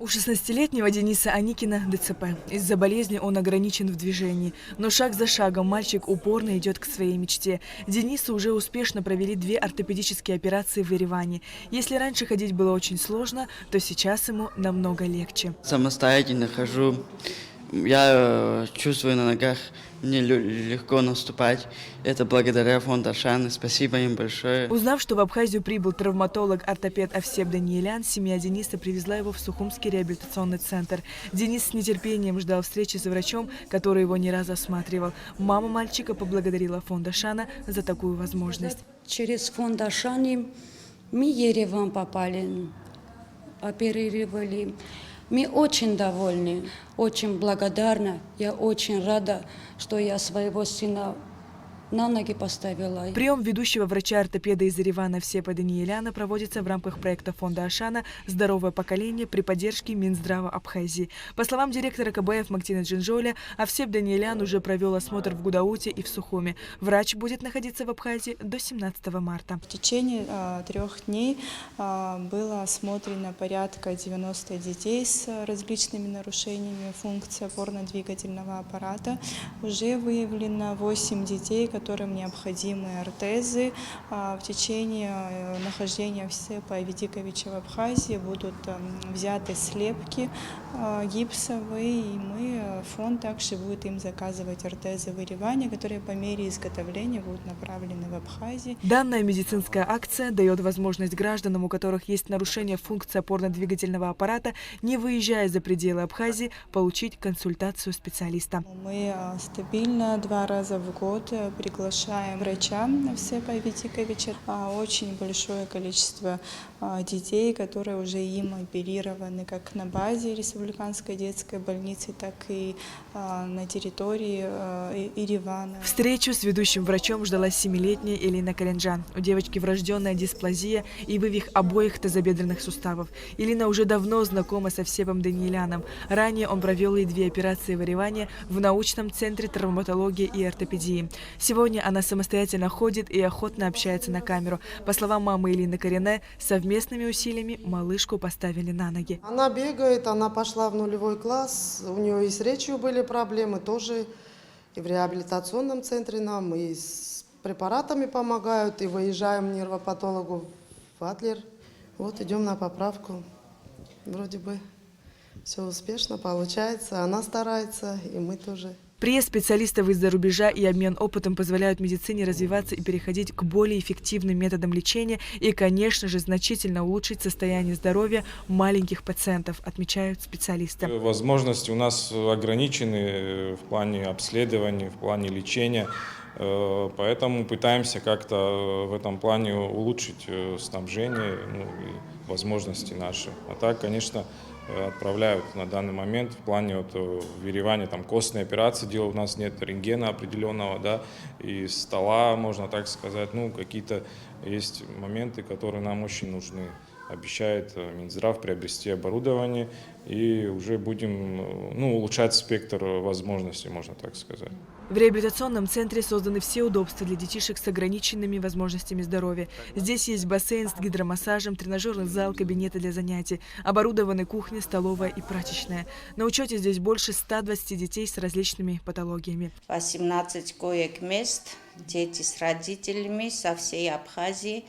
У 16-летнего Дениса Аникина ДЦП. Из-за болезни он ограничен в движении. Но шаг за шагом мальчик упорно идет к своей мечте. Денису уже успешно провели 2 ортопедические операции в Ереване. Если раньше ходить было очень сложно, то сейчас ему намного легче. Самостоятельно хожу. Я чувствую на ногах, мне легко наступать. Это благодаря фонду Ашаны. Спасибо им большое. Узнав, что в Абхазию прибыл травматолог-ортопед Овсеп Даниелян, семья Дениса привезла его в Сухумский реабилитационный центр. Денис с нетерпением ждал встречи с врачом, который его не раз осматривал. Мама мальчика поблагодарила фонд Ашана за такую возможность. Через фонд Ашаны мы в Ереван попали, оперировали. Мы очень довольны, очень благодарны. Я очень рада, что я своего сына на ноги поставила. Прием ведущего врача-ортопеда из Еревана Овсепа Даниеляна проводится в рамках проекта фонда Ашана «Здоровое поколение» при поддержке Минздрава Абхазии. По словам директора КБФ Мактина Джинжоля, Овсеп Даниелян уже провел осмотр в Гудауте и в Сухуме. Врач будет находиться в Абхазии до 17 марта. В течение 3 дней было осмотрено порядка 90 детей с различными нарушениями функции опорно-двигательного аппарата. Уже выявлено 8 детей, которым необходимы ортезы. В течение нахождения Овсепа Авидиковича в Абхазии будут взяты слепки гипсовые, и фонд также будет им заказывать ортезы в Ереване, которые по мере изготовления будут направлены в Абхазию. Данная медицинская акция дает возможность гражданам, у которых есть нарушение функции опорно-двигательного аппарата, не выезжая за пределы Абхазии, получить консультацию специалиста. Мы стабильно 2 раза в год приглашаем врача Овсепа Авидиковича. Очень большое количество детей, которые уже им оперированы как на базе Республиканской детской больницы, так и на территории Еревана. Встречу с ведущим врачом ждала 7-летняя Элина Календжан. У девочки врожденная дисплазия и вывих обоих тазобедренных суставов. Элина уже давно знакома с Овсепом Даниеляном. Ранее он провел ей 2 операции в Ереване в научном центре травматологии и ортопедии. Сегодня она самостоятельно ходит и охотно общается на камеру. По словам мамы Элины Карине, совместными усилиями малышку поставили на ноги. Она бегает, она пошла в 0-й класс, у нее и с речью были проблемы, тоже и в реабилитационном центре нам, и с препаратами помогают, и выезжаем к нервопатологу в Адлер. Вот идем на поправку. Вроде бы все успешно получается, она старается, и мы тоже. Приезд специалистов из-за рубежа и обмен опытом позволяют медицине развиваться и переходить к более эффективным методам лечения и, конечно же, значительно улучшить состояние здоровья маленьких пациентов, отмечают специалисты. Возможности у нас ограничены в плане обследований, в плане лечения, поэтому пытаемся как-то в этом плане улучшить снабжение и возможности наши. А так, конечно, отправляют на данный момент в плане в Ереване там костные операции делают, у нас нет рентгена определенного, да, и стола, можно так сказать, какие-то есть моменты, которые нам очень нужны. Обещает Минздрав приобрести оборудование, и уже будем улучшать спектр возможностей, можно так сказать. В реабилитационном центре созданы все удобства для детишек с ограниченными возможностями здоровья. Здесь есть бассейн с гидромассажем, тренажерный зал, кабинеты для занятий, оборудованы кухня, столовая и прачечная. На учете здесь больше 120 детей с различными патологиями. 18 коек-мест, дети с родителями со всей Абхазии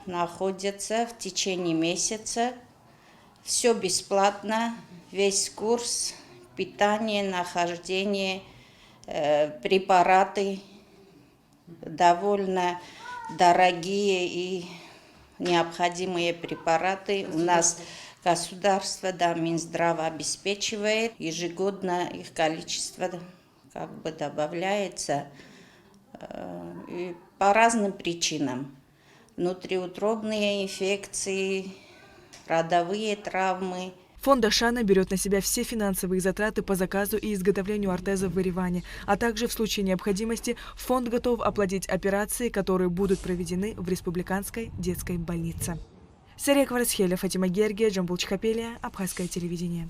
находятся в течение месяца. Все бесплатно, весь курс, питание, нахождение, препараты довольно дорогие и необходимые препараты. У нас государство, Минздрав обеспечивает, ежегодно их количество добавляется и по разным причинам. Внутриутробные инфекции, родовые травмы. Фонд Ашана берет на себя все финансовые затраты по заказу и изготовлению ортезов в Ереване, а также в случае необходимости фонд готов оплатить операции, которые будут проведены в Республиканской детской больнице. Сария Кварцхеля, Фатима Гергия, Джамбул Чхапелия, Абхазское телевидение.